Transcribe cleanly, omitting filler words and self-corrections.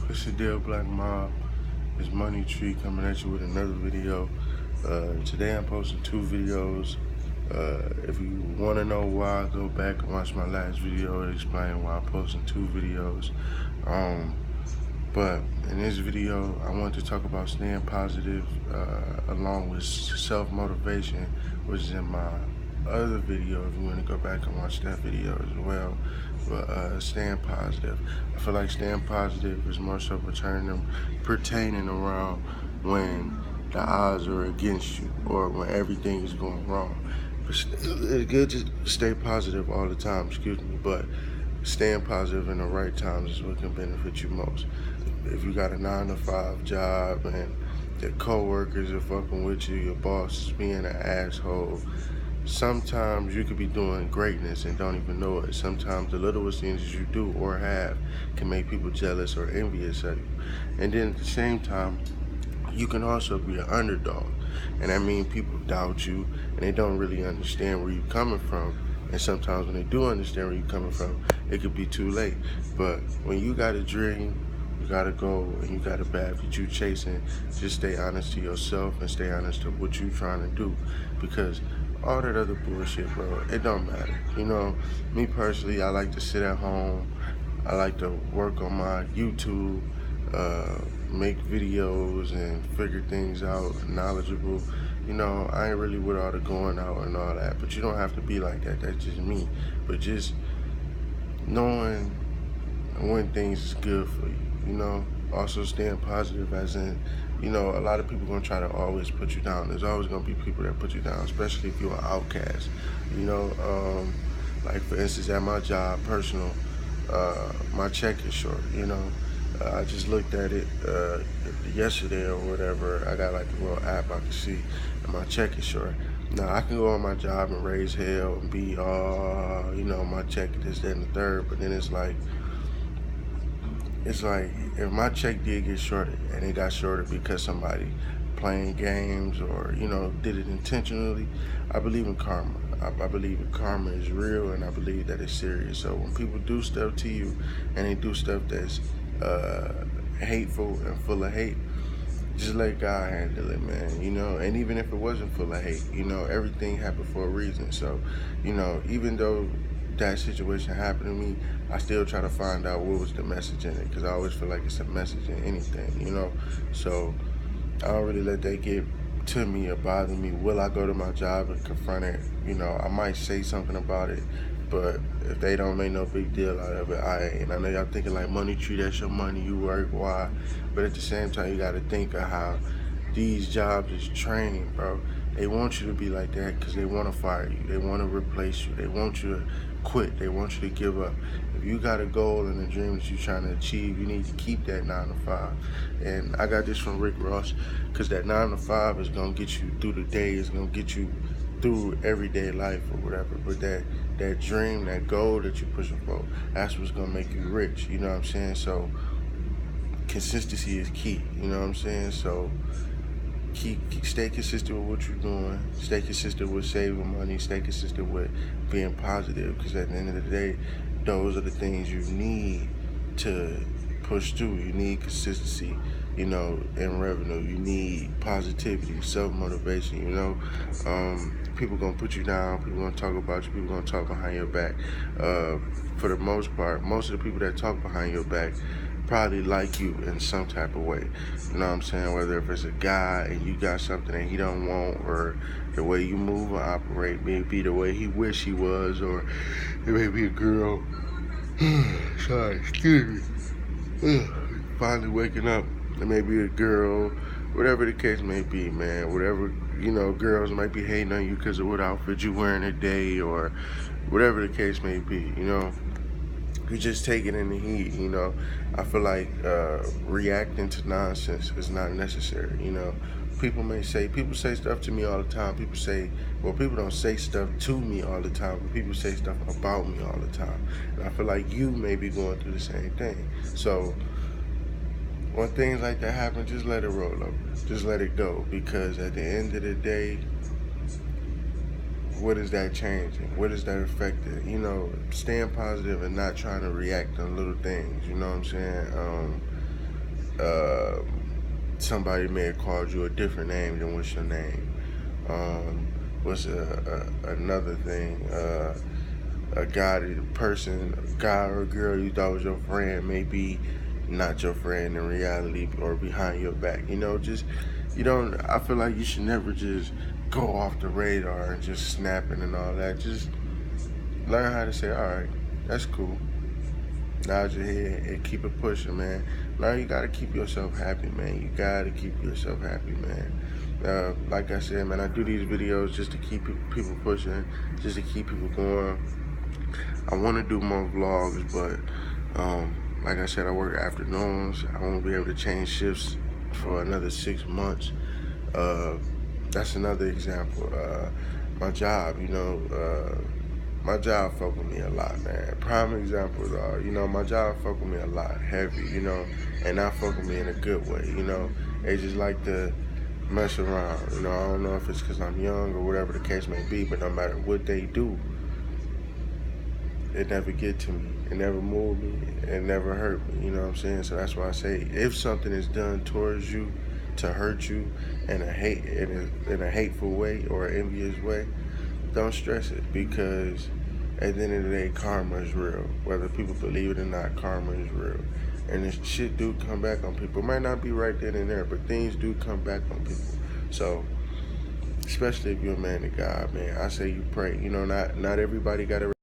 It's the deal, Black Mob. It's Money Tree coming at you with another video. Today I'm posting two videos. If you want to know why, go back and watch my last video and explain why I'm posting two videos. But in this video, I want to talk about staying positive along with self-motivation, which is in my other video if you want to go back and watch that video as well. But staying positive, I feel like staying positive is more so pertaining around when the odds are against you or when everything is going wrong. It's good to stay positive all the time, but staying positive in the right times is what can benefit you most. If you got a 9-to-5 job and your coworkers are fucking with you, your boss is being an asshole, sometimes you could be doing greatness and don't even know it. Sometimes the littlest things you do or have can make people jealous or envious of you. And then at the same time, you can also be an underdog. And that means people doubt you and they don't really understand where you're coming from. And sometimes when they do understand where you're coming from, it could be too late. But when you got a dream, you got a goal, and you got a path that you chasing, just stay honest to yourself and stay honest to what you're trying to do. Because all that other bullshit, bro, it don't matter. You know, me personally, I like to sit at home. I like to work on my YouTube, make videos and figure things out, knowledgeable. You know, I ain't really with all the going out and all that, but you don't have to be like that. That's just me. But just knowing when things is good for you, you know. Also staying positive, as in, you know, a lot of people gonna try to always put you down. There's always gonna be people that put you down, especially if you're an outcast. You know, like for instance, at my job, personal, my check is short. You know, I just looked at it yesterday or whatever. I got like a little app I can see, and my check is short. Now I can go on my job and raise hell and be, you know, my check is this, that, and the third. But then it's like if my check did get shorted and it got shorted because somebody playing games or, you know, did it intentionally, I believe in karma. I believe that karma is real, and I believe that it's serious. So when people do stuff to you and they do stuff that's hateful and full of hate, just let God handle it, man, you know. And even if it wasn't full of hate, you know, everything happened for a reason. So, you know, even though that situation happened to me, I still try to find out what was the message in it, because I always feel like it's a message in anything, you know. So I don't really let that get to me or bother me. Will I go to my job and confront it? You know, I might say something about it, but if they don't make no big deal out of it, I ain't. I know y'all thinking like, Money Tree, that's your money, you work, why? But at the same time, you gotta think of how these jobs is training, bro. They want you to be like that because they want to fire you. They want to replace you. They want you to quit. They want you to give up. If you got a goal and a dream that you're trying to achieve, you need to keep that 9-to-5. And I got this from Rick Ross, because that 9-to-5 is going to get you through the day. It's going to get you through everyday life or whatever. But that dream, that goal that you're pushing for, that's what's going to make you rich. You know what I'm saying? So consistency is key. You know what I'm saying? So stay consistent with what you're doing. Stay consistent with saving money. Stay consistent with being positive, because at the end of the day, those are the things you need to push through. You need consistency, you know, in revenue. You need positivity, self-motivation, you know. People gonna put you down. People gonna talk about you. People gonna talk behind your back. For the most part, most of the people that talk behind your back probably like you in some type of way. You know what I'm saying? Whether if it's a guy and you got something that he don't want, or the way you move or operate, maybe the way he wish he was, or it may be a girl. Sorry, excuse me. Finally waking up. It may be a girl, whatever the case may be, man. Whatever, you know, girls might be hating on you because of what outfit you wearing today, or whatever the case may be, you know. You just take it in the heat, you know. I feel like reacting to nonsense is not necessary, you know. People say stuff to me all the time. People don't say stuff to me all the time, but people say stuff about me all the time. And I feel like you may be going through the same thing. So when things like that happen, just let it roll over. Just let it go, because at the end of the day, what is that changing? What is that affecting? You know, staying positive and not trying to react on little things. You know what I'm saying? somebody may have called you a different name than what's your name. What's another thing? Guy or girl you thought was your friend may be not your friend in reality or behind your back. I feel like you should never just go off the radar and just snapping and all that. Just learn how to say, all right, that's cool. Nod your head and keep it pushing, man. Learn you gotta keep yourself happy, man. You gotta keep yourself happy, man. Like I said, man, I do these videos just to keep people pushing, just to keep people going. I want to do more vlogs, but like I said, I work afternoons. I won't be able to change shifts for another 6 months. That's another example. My job, my job fuck with me a lot, man. Prime example, my job fuck with me a lot, heavy, and not fuck with me in a good way, They just like to mess around, I don't know if it's because I'm young or whatever the case may be, but no matter what they do, it never get to me. It never moved me. It never hurt me. You know what I'm saying? So that's why I say, if something is done towards you to hurt you in a hateful way or an envious way, don't stress it, because at the end of the day, karma is real. Whether people believe it or not, karma is real. And this shit do come back on people. It might not be right then and there, but things do come back on people. So, especially if you're a man of God, man, I say you pray. Not everybody got to